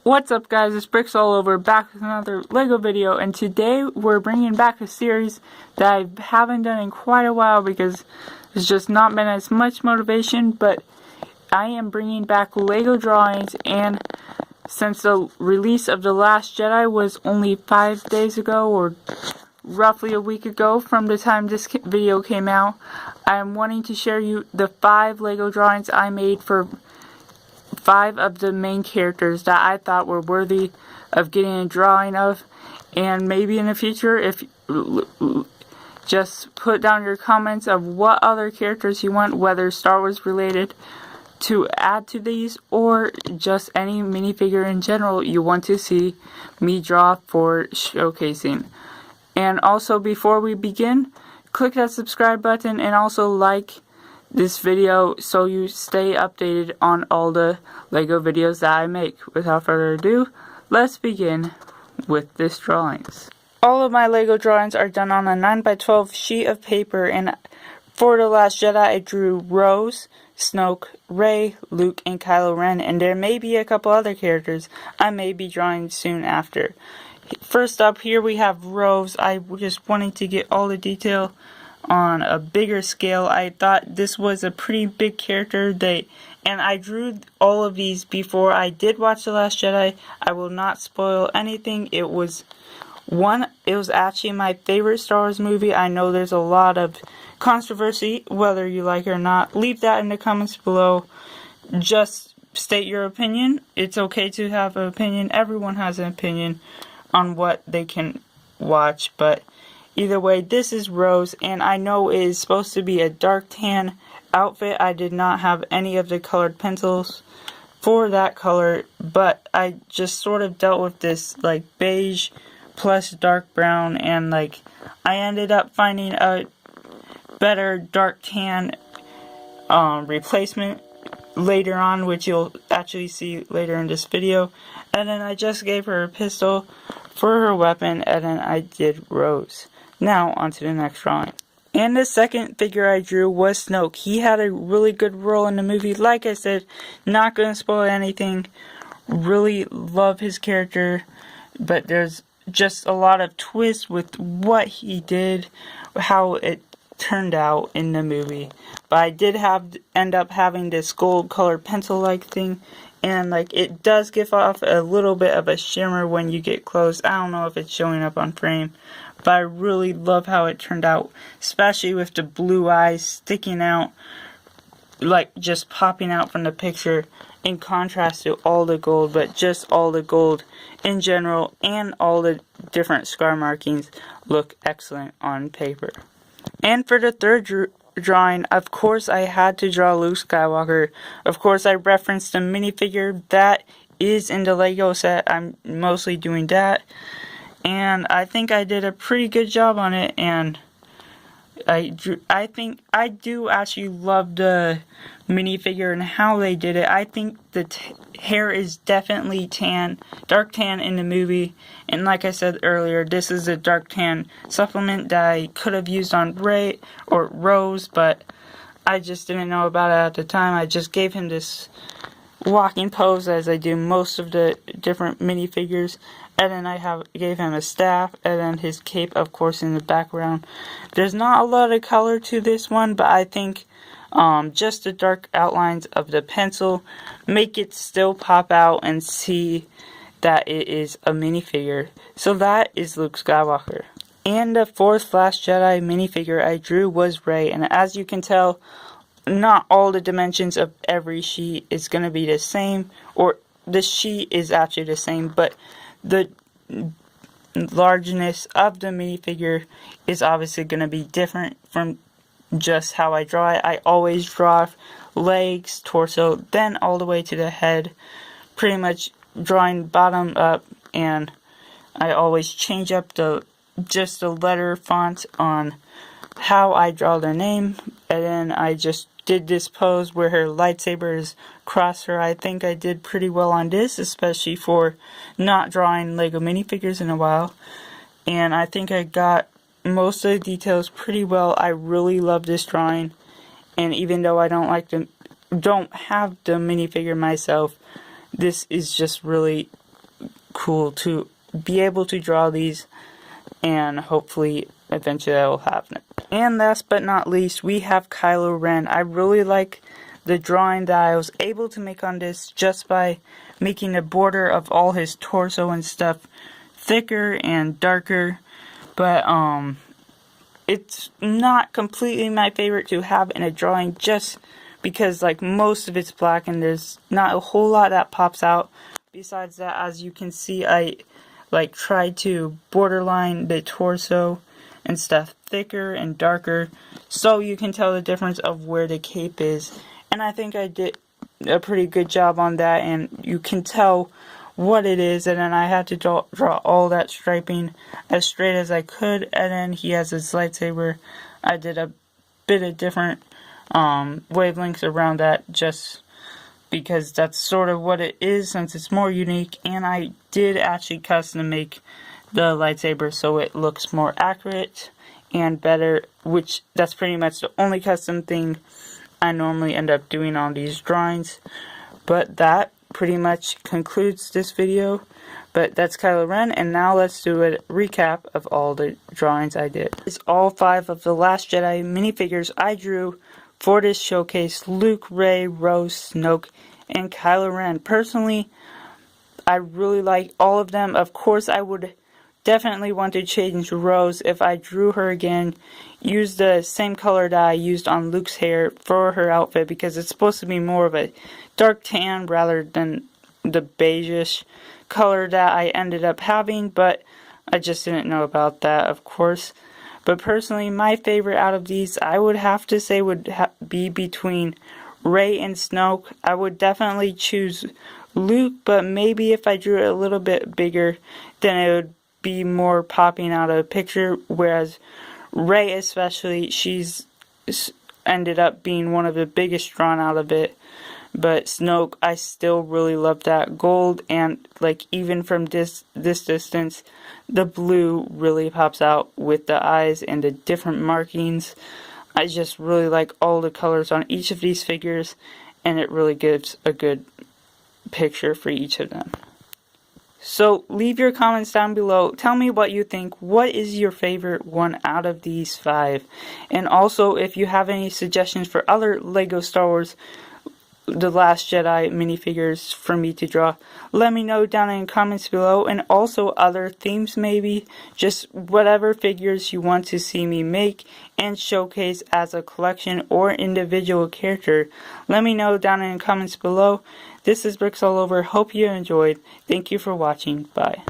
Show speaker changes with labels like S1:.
S1: What's up guys, it's Bricks All Over, back with another LEGO video, and today we're bringing back a series that I haven't done in quite a while because there's just not been as much motivation, but I am bringing back LEGO drawings, and since the release of The Last Jedi was only 5 days ago, or roughly a week ago from the time this video came out, I am wanting to share you the 5 LEGO drawings I made for 5 of the main characters that I thought were worthy of getting a drawing of, and maybe in the future, if just put down your comments of what other characters you want, whether Star Wars related, to add to these, or just any minifigure in general you want to see me draw for showcasing. And also, before we begin, click that subscribe button and also like this video so you stay updated on all the LEGO videos that I make. Without further ado, let's begin with this drawings. All of my LEGO drawings are done on a 9x12 sheet of paper, and for The Last Jedi I drew Rose, Snoke, Rey, Luke, and Kylo Ren, and there may be a couple other characters I may be drawing soon after. First up, here we have Rose. I just wanted to get all the detail on a bigger scale. I thought this was a pretty big character, and I drew all of these before I did watch The Last Jedi. I will not spoil anything. It was actually my favorite Star Wars movie. I know there's a lot of controversy, whether you like it or not. Leave that in the comments below. Just state your opinion. It's okay to have an opinion. Everyone has an opinion on what they can watch, but either way, this is Rose, and I know it is supposed to be a dark tan outfit. I did not have any of the colored pencils for that color, but I just sort of dealt with this like beige plus dark brown, and like I ended up finding a better dark tan replacement later on, which you'll actually see later in this video. And then I just gave her a pistol for her weapon, and then I did Rose. Now, on to the next drawing. And the second figure I drew was Snoke. He had a really good role in the movie. Like I said, not going to spoil anything. Really love his character, but there's just a lot of twists with what he did, how it turned out in the movie. But I did end up having this gold colored pencil-like thing, and like it does give off a little bit of a shimmer when you get close. I don't know if it's showing up on frame, but I really love how it turned out, especially with the blue eyes sticking out, like just popping out from the picture, in contrast to all the gold, but just all the gold in general, and all the different scar markings look excellent on paper. And for the third drawing, of course I had to draw Luke Skywalker. Of course I referenced the minifigure that is in the LEGO set. I'm mostly doing that, and I think I did a pretty good job on it, and I think I do actually love the minifigure and how they did it. I think the hair is definitely tan, dark tan in the movie, and like I said earlier, this is a dark tan supplement that I could have used on Rey or Rose, but I just didn't know about it at the time. I just gave him this walking pose, as I do most of the different minifigures, and then I gave him a staff, and then his cape, of course, in the background. There's not a lot of color to this one, but I think just the dark outlines of the pencil make it still pop out and see that it is a minifigure. So that is Luke Skywalker. And the fourth Last Jedi minifigure I drew was Rey, and as you can tell, not all the dimensions of every sheet is going to be the same, or the sheet is actually the same, but the largeness of the minifigure is obviously going to be different from just how I draw it. I always draw legs, torso, then all the way to the head, pretty much drawing bottom up, and I always change up just the letter font on how I draw their name, and then I just did this pose where her lightsaber is across her. I think I did pretty well on this, especially for not drawing LEGO minifigures in a while, and I think I got most of the details pretty well. I really love this drawing, and even though I don't have the minifigure myself, this is just really cool to be able to draw these, and hopefully eventually I will have them. And last but not least, we have Kylo Ren. I really like the drawing that I was able to make on this just by making the border of all his torso and stuff thicker and darker, but it's not completely my favorite to have in a drawing just because like most of it's black and there's not a whole lot that pops out. Besides that, as you can see, I like tried to borderline the torso and stuff thicker and darker so you can tell the difference of where the cape is, and I think I did a pretty good job on that, and you can tell what it is. And then I had to draw all that striping as straight as I could, and then he has his lightsaber. I did a bit of different wavelengths around that just because that's sort of what it is since it's more unique, and I did actually custom make the lightsaber so it looks more accurate and better, which that's pretty much the only custom thing I normally end up doing on these drawings. But that pretty much concludes this video. But that's Kylo Ren, and now let's do a recap of all the drawings I did. It's all 5 of the Last Jedi minifigures I drew for this showcase: Luke, Rey, Rose, Snoke, and Kylo Ren. Personally, I really like all of them. Of course, I would definitely want to change Rose if I drew her again. Use the same color that I used on Luke's hair for her outfit because it's supposed to be more of a dark tan rather than the beigeish color that I ended up having, but I just didn't know about that, of course. But personally, my favorite out of these, I would have to say, would be between Rey and Snoke. I would definitely choose Luke, but maybe if I drew it a little bit bigger, then it would be more popping out of the picture, whereas Rey especially, she's ended up being one of the biggest drawn out of it. But Snoke, I still really love that gold, and like even from this distance, the blue really pops out with the eyes and the different markings. I just really like all the colors on each of these figures, and it really gives a good picture for each of them. So leave your comments down below. Tell me what you think. What is your favorite one out of these 5? And also, if you have any suggestions for other LEGO Star Wars The Last Jedi minifigures for me to draw, let me know down in the comments below. And also other themes, maybe just whatever figures you want to see me make and showcase as a collection or individual character, let me know down in the comments below. This is Bricks All Over. Hope you enjoyed. Thank you for watching. Bye.